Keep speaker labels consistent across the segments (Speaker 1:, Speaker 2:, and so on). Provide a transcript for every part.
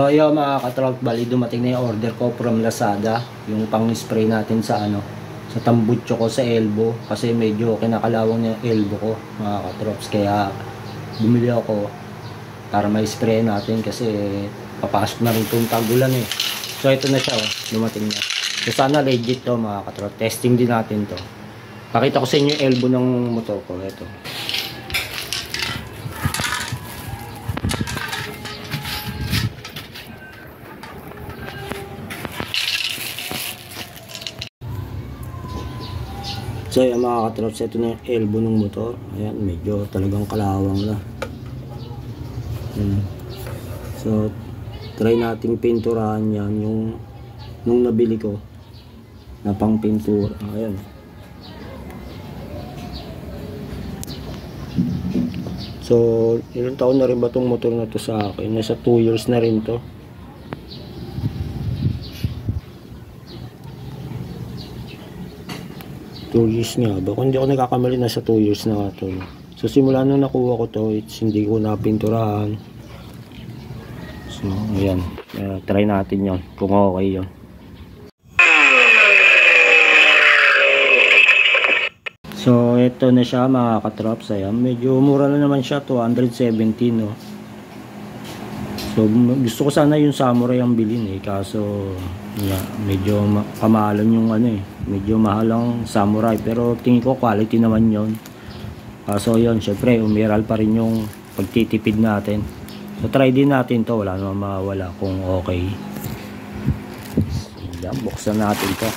Speaker 1: So yun mga katrop, bali dumating na yung order ko from Lazada, yung pang spray natin sa sa tambutso ko sa elbow, kasi medyo kinakalawang yung elbow ko mga katrops, kaya bumili ako para may spray natin kasi papasok na rin itong tagulan eh. So ito na siya, dumating na. So sana legit to mga katrop, testing din natin to. Pakita ko sa inyo yung elbow ng motor ko. Ito. So yan mga katrops, ito na yung elbow ng motor. Ayan, medyo talagang kalawang na. So try nating pinturahan yan yung nung nabili ko na pang pintura. Ayan. So ilang taon na rin ba tong motor na to sa akin? Nasa 2 years na rin to. Years nga ba? Kung hindi ako nagkakamali, nasa 2 years na nga to. So simula nung nakuha ko to, hindi ko napinturahan. So ayan, try natin yon kung okay yon. So ito na siya mga katrops. Ayan, medyo mura lang naman siya, 217 no. So gusto ko sana yung Samurai ang bilhin eh, kaso yeah, medyo kamahalan yung medyo mahal ang Samurai, pero tingin ko quality naman yon. Kaso yun, syempre umiral pa rin yung pagtitipid natin. So try din natin to, wala namang mawala kung okay. So, yan, buksan natin to.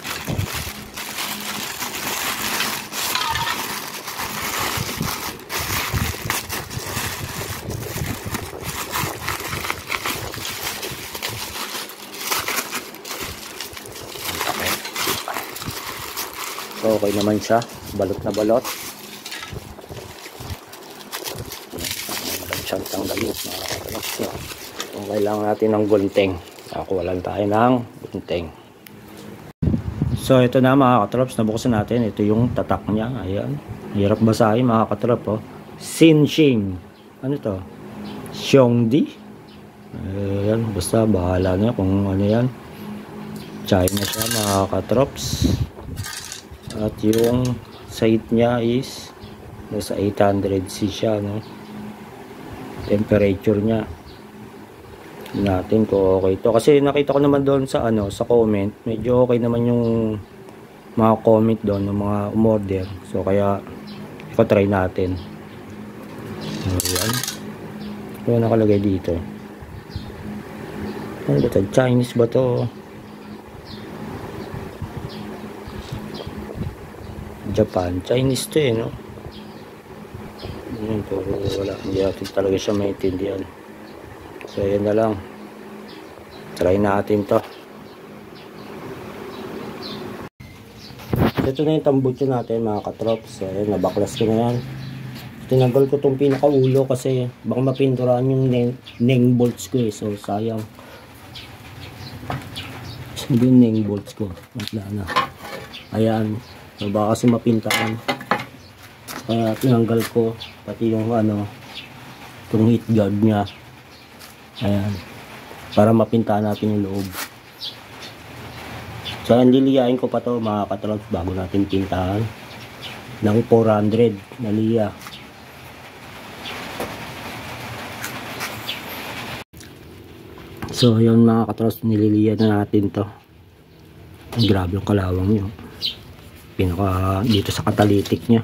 Speaker 1: So okay naman siya, balot na balot. Siyang tanggalin. Kung kailangan natin ng gunting, kuwalan tayo ng gunting. So ito na mga katrops, nabuksan natin. Ito yung tatak niya. Ayan, hirap basahin mga katrop. Sinshing, ano to? Xiongdi. Ayan, basta bahala na kung ano yan. China siya mga katrops. At yung sight niya is nasa 800C siya, no? Temperature niya natin kung okay to, kasi nakita ko naman doon sa sa comment, medyo okay naman yung mga comment doon ng mga umorder. So kaya i-try natin. Ayan, ano nakalagay dito? Ano ba ito? Chinese ba to? Japan, Chinese to no? Ayan, pero wala, hindi natin talaga siya maintindihan. So ayan na lang, try natin to. Ito na yung tambutso natin mga katrops. So ayan, nabaklas ko na yan. Tinanggal ko tong pinakaulo kasi baka mapinturahan yung neng bolts ko eh, so sayang. Hindi yung neng bolts ko, wala na. Ayan, so baka kasi mapintaan, kaya tinanggal ko pati yung itong heat guard nya. Ayan, para mapintaan natin yung loob. So liliyain ko pa to mga katrops bago natin pintahan ng 400 na liya. So yun mga katrops, nililiya na natin to. Grabe yung kalawang nyo, pinaka dito sa catalytic nya.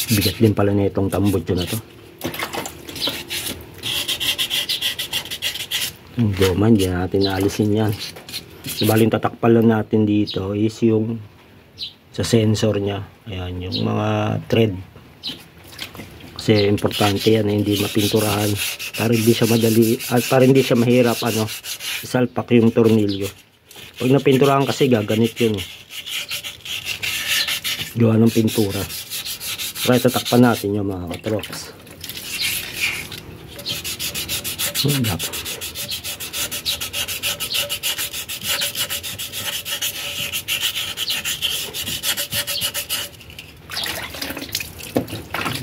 Speaker 1: Bigat din pala na itong tambutso na to. Yung goma, hindi natin naalisin yan. Baling tatakpal lang natin dito is yung sa sensor nya. Ayan, yung mga thread, kasi importante yan na hindi mapinturahan para hindi siya madali at para hindi siya mahirap isalpak yung tornilyo. Pag napinturahan kasi gaganit yun gawa ng pintura. Try tatakpan natin yung mga katrops.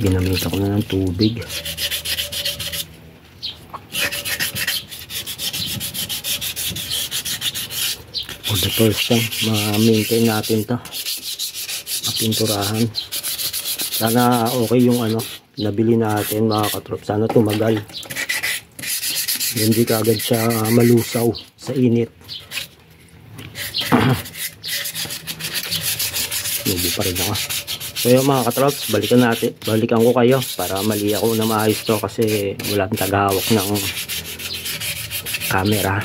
Speaker 1: Ginamit ako na ng tubig. For the first time, ma-maintain natin to, mapinturahan. Sana okay yung nabili natin mga katrops. Sana tumagal, hindi kaagad siya malusaw sa init. Nubo pa rin ako. So yun mga katrops, balikan ko kayo para mali ako na maayos to, kasi wala akong tagahawak ng camera.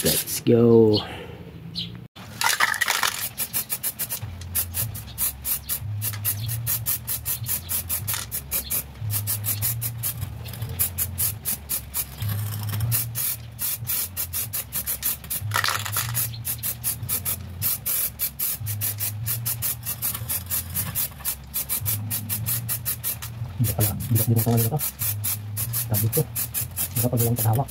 Speaker 1: Let's go. Hindi pala, hindi ko ito. Tabi ko. Hindi pa walang tagahawak.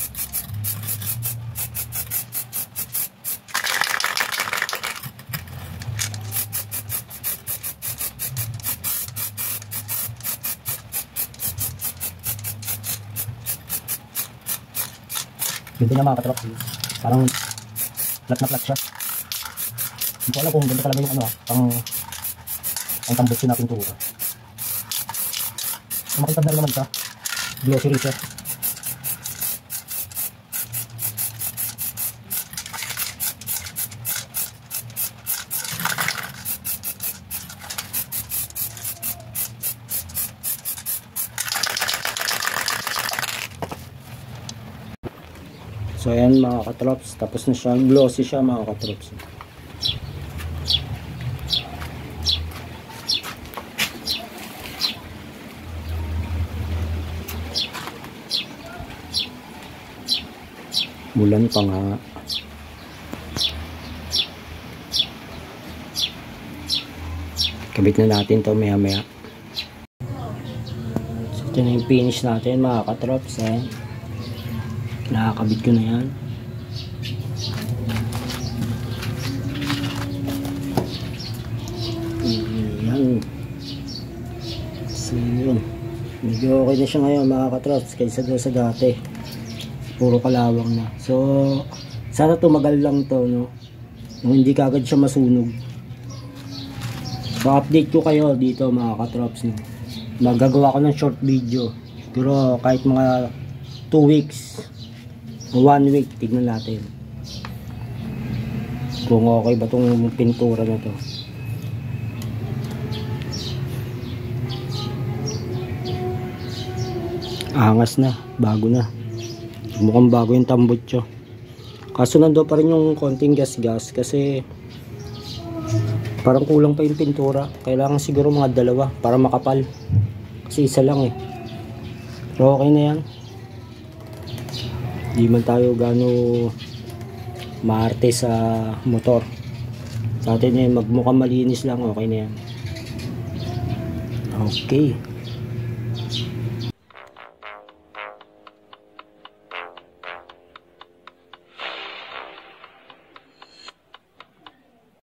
Speaker 1: Ganda niya mga katrops. Parang flat na flat siya. Hindi ko alam kung ganda talaga yung ang tambutsin na pintura. Makitag na naman siya. Glossy rin siya. So ayan mga katrops, tapos na siya, glossy siya mga katrops. Mulan pa nga. Kabit na natin to maya maya. So ito na yung finish natin mga katrops. Nakakabit ko na yan. Ayan. So yun, medyo okay na siya ngayon mga katrops, kaysa doon sa dati puro kalawang na. So sana tumagal lang to, no? Nung hindi kagad siya masunog. So update ko kayo dito mga katrops, no? Magagawa ko ng short video, pero kahit mga 2 weeks o 1 week, tignan natin kung okay ba tong pintura na to. Angas na, bago na, mukhang bago yung tambutso. Kaso nando pa rin yung konting gas-gas kasi parang kulang pa yung pintura. Kailangan siguro mga 2 para makapal, kasi isa lang pero okay na yan. Di man tayo gaano maarte sa motor. Sa atin magmukhang malinis lang, okay na yan. Okay.